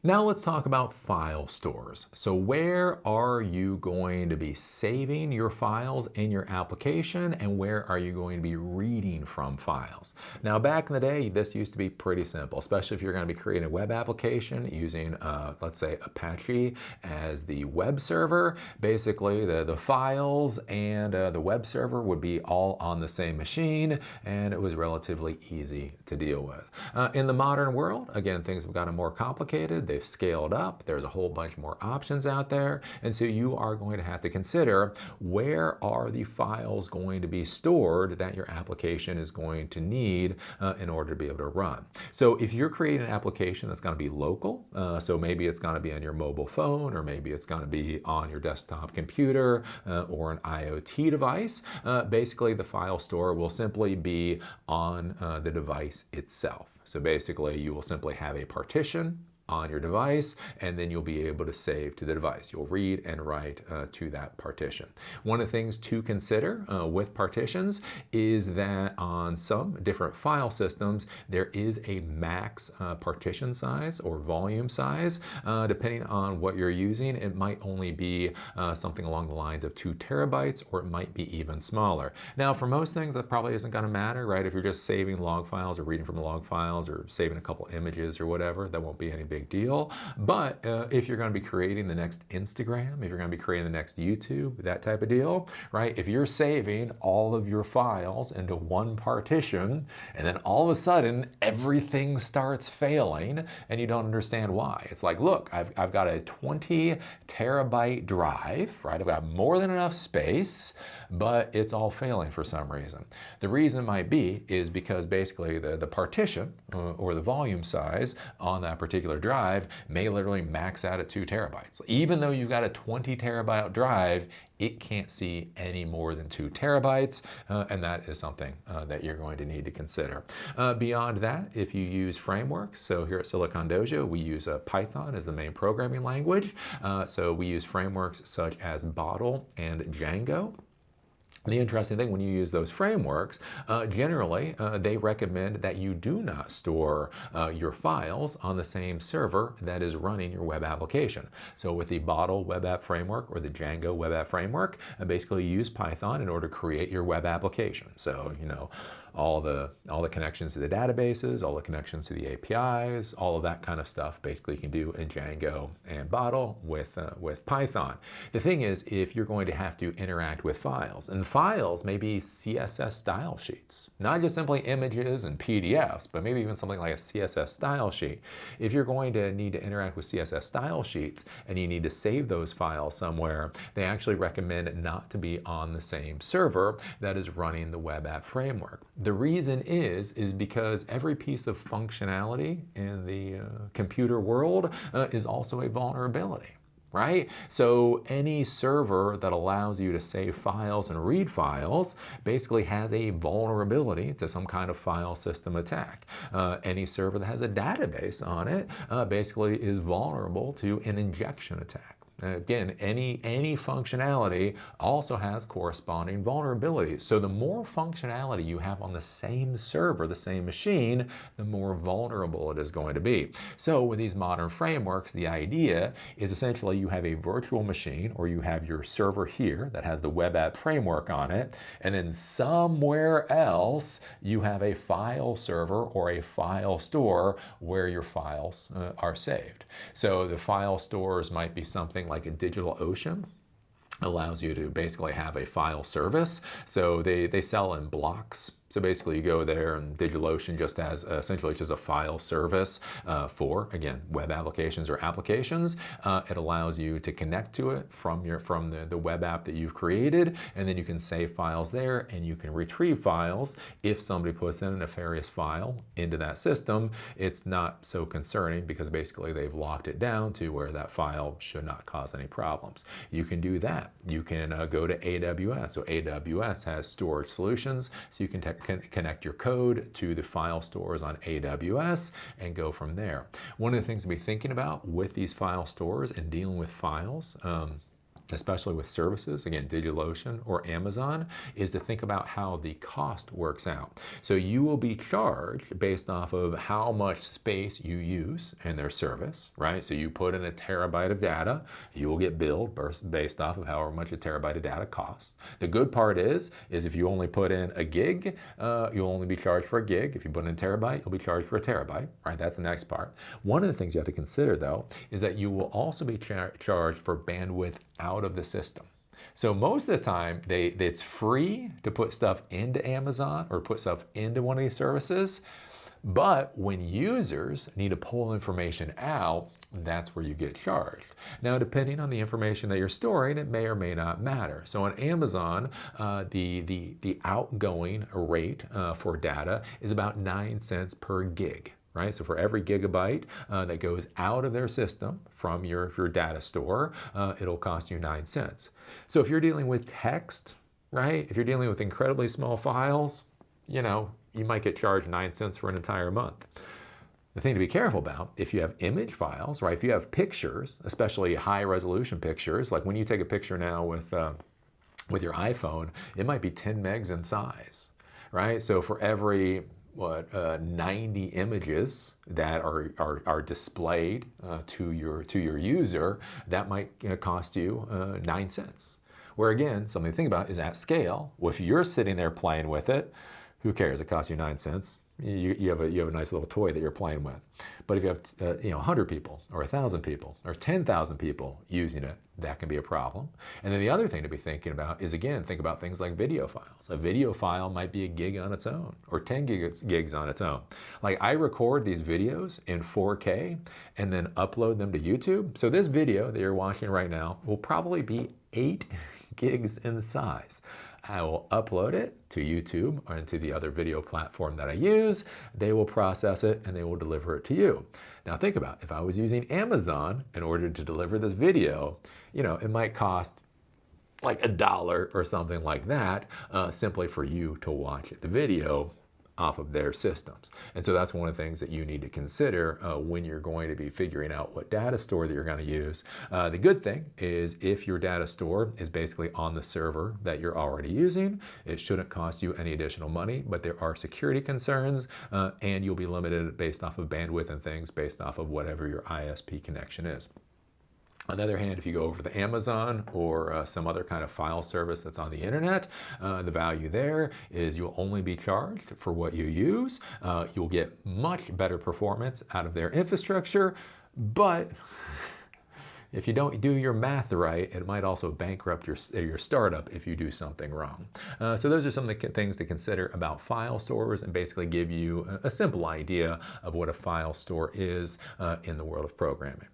Now let's talk about file stores. So where are you going to be saving your files in your application, and where are you going to be reading from files? Now back in the day, this used to be pretty simple, especially if you're going to be creating a web application using, let's say, Apache as the web server. Basically, the files and the web server would be all on the same machine, and it was relatively easy to deal with. In the modern world, again, things have gotten more complicated. They've scaled up. There's a whole bunch more options out there. And so you are going to have to consider, where are the files going to be stored that your application is going to need in order to be able to run. So if you're creating an application that's going to be local, so maybe it's going to be on your mobile phone, or maybe it's going to be on your desktop computer or an IoT device, basically the file store will simply be on the device itself. So basically you will simply have a partition on your device, and then you'll be able to save to the device. You'll read and write to that partition. One of the things to consider with partitions is that on some different file systems, there is a max partition size or volume size. Depending on what you're using, it might only be something along the lines of 2 terabytes, or it might be even smaller. Now, for most things, that probably isn't going to matter, right? If you're just saving log files or reading from log files or saving a couple images or whatever, that won't be any big deal. But if you're going to be creating the next Instagram, if you're going to be creating the next YouTube, that type of deal, right? If you're saving all of your files into one partition, and then all of a sudden everything starts failing and you don't understand why. It's like, look, I've got a 20 terabyte drive, right? I've got more than enough space, but it's all failing for some reason. The reason might be is because basically the partition or the volume size on that particular drive may literally max out at 2 terabytes. Even though you've got a 20 terabyte drive, it can't see any more than 2 terabytes, and that is something that you're going to need to consider. Beyond that, if you use frameworks, so here at Silicon Dojo, we use Python as the main programming language. So we use frameworks such as Bottle and Django. The interesting thing, when you use those frameworks, generally they recommend that you do not store your files on the same server that is running your web application. So with the Bottle web app framework or the Django web app framework, basically you use Python in order to create your web application. So, you know, all the connections to the databases, all the connections to the APIs, all of that kind of stuff basically you can do in Django and Bottle with Python. The thing is, if you're going to have to interact with files, and files may be CSS style sheets, not just simply images and PDFs, but maybe even something like a CSS style sheet. If you're going to need to interact with CSS style sheets and you need to save those files somewhere, they actually recommend not to be on the same server that is running the web app framework. The reason is because every piece of functionality in the computer world is also a vulnerability, right? So any server that allows you to save files and read files basically has a vulnerability to some kind of file system attack. Any server that has a database on it basically is vulnerable to an injection attack. Again, any functionality also has corresponding vulnerabilities. So the more functionality you have on the same server, the same machine, the more vulnerable it is going to be. So with these modern frameworks, the idea is essentially you have a virtual machine, or you have your server here that has the web app framework on it, and then somewhere else you have a file server or a file store where your files are saved. So the file stores might be something like a DigitalOcean. Allows you to basically have a file service. So they sell in blocks. So basically you go there, and DigitalOcean just has essentially just a file service for, again, web applications or applications. It allows you to connect to it from the web app that you've created, and then you can save files there, and you can retrieve files. If somebody puts in a nefarious file into that system, it's not so concerning because basically they've locked it down to where that file should not cause any problems. You can do that. You can go to AWS. So AWS has storage solutions, so you can connect your code to the file stores on AWS and go from there. One of the things to be thinking about with these file stores and dealing with files, especially with services, again, DigitalOcean or Amazon, is to think about how the cost works out. So you will be charged based off of how much space you use in their service, right? So you put in a terabyte of data, you will get billed based off of however much a terabyte of data costs. The good part is if you only put in a gig, you'll only be charged for a gig. If you put in a terabyte, you'll be charged for a terabyte, right? That's the next part. One of the things you have to consider, though, is that you will also be charged for bandwidth out of the system. So most of the time, it's free to put stuff into Amazon or put stuff into one of these services. But when users need to pull information out, that's where you get charged. Now, depending on the information that you're storing, it may or may not matter. So on Amazon, the outgoing rate for data is about 9 cents per gig. Right? So for every gigabyte that goes out of their system from your data store, it'll cost you 9 cents. So if you're dealing with text, right? If you're dealing with incredibly small files, you might get charged 9 cents for an entire month. The thing to be careful about, if you have image files, right? If you have pictures, especially high resolution pictures, like when you take a picture now with your iPhone, it might be 10 megs in size, right? So for every 90 images that are displayed to your user, that might cost you 9 cents. Where again, something to think about is at scale. Well, if you're sitting there playing with it, who cares? It costs you 9 cents. You have a nice little toy that you're playing with. But if you have 100 people or 1,000 people or 10,000 people using it, that can be a problem. And then the other thing to be thinking about is, again, think about things like video files. A video file might be a gig on its own or 10 gigs on its own. Like I record these videos in 4K and then upload them to YouTube. So this video that you're watching right now will probably be 8 gigs in size. I will upload it to YouTube or into the other video platform that I use. They will process it and they will deliver it to you. Now think about if I was using Amazon in order to deliver this video, it might cost like $1 or something like that simply for you to watch the video off of their systems. And so that's one of the things that you need to consider when you're going to be figuring out what data store that you're going to use. The good thing is if your data store is basically on the server that you're already using, it shouldn't cost you any additional money, but there are security concerns and you'll be limited based off of bandwidth and things based off of whatever your ISP connection is. On the other hand, if you go over to Amazon or some other kind of file service that's on the internet, the value there is you'll only be charged for what you use. You'll get much better performance out of their infrastructure, but if you don't do your math right, it might also bankrupt your startup if you do something wrong. So those are some of the things to consider about file stores and basically give you a simple idea of what a file store is in the world of programming.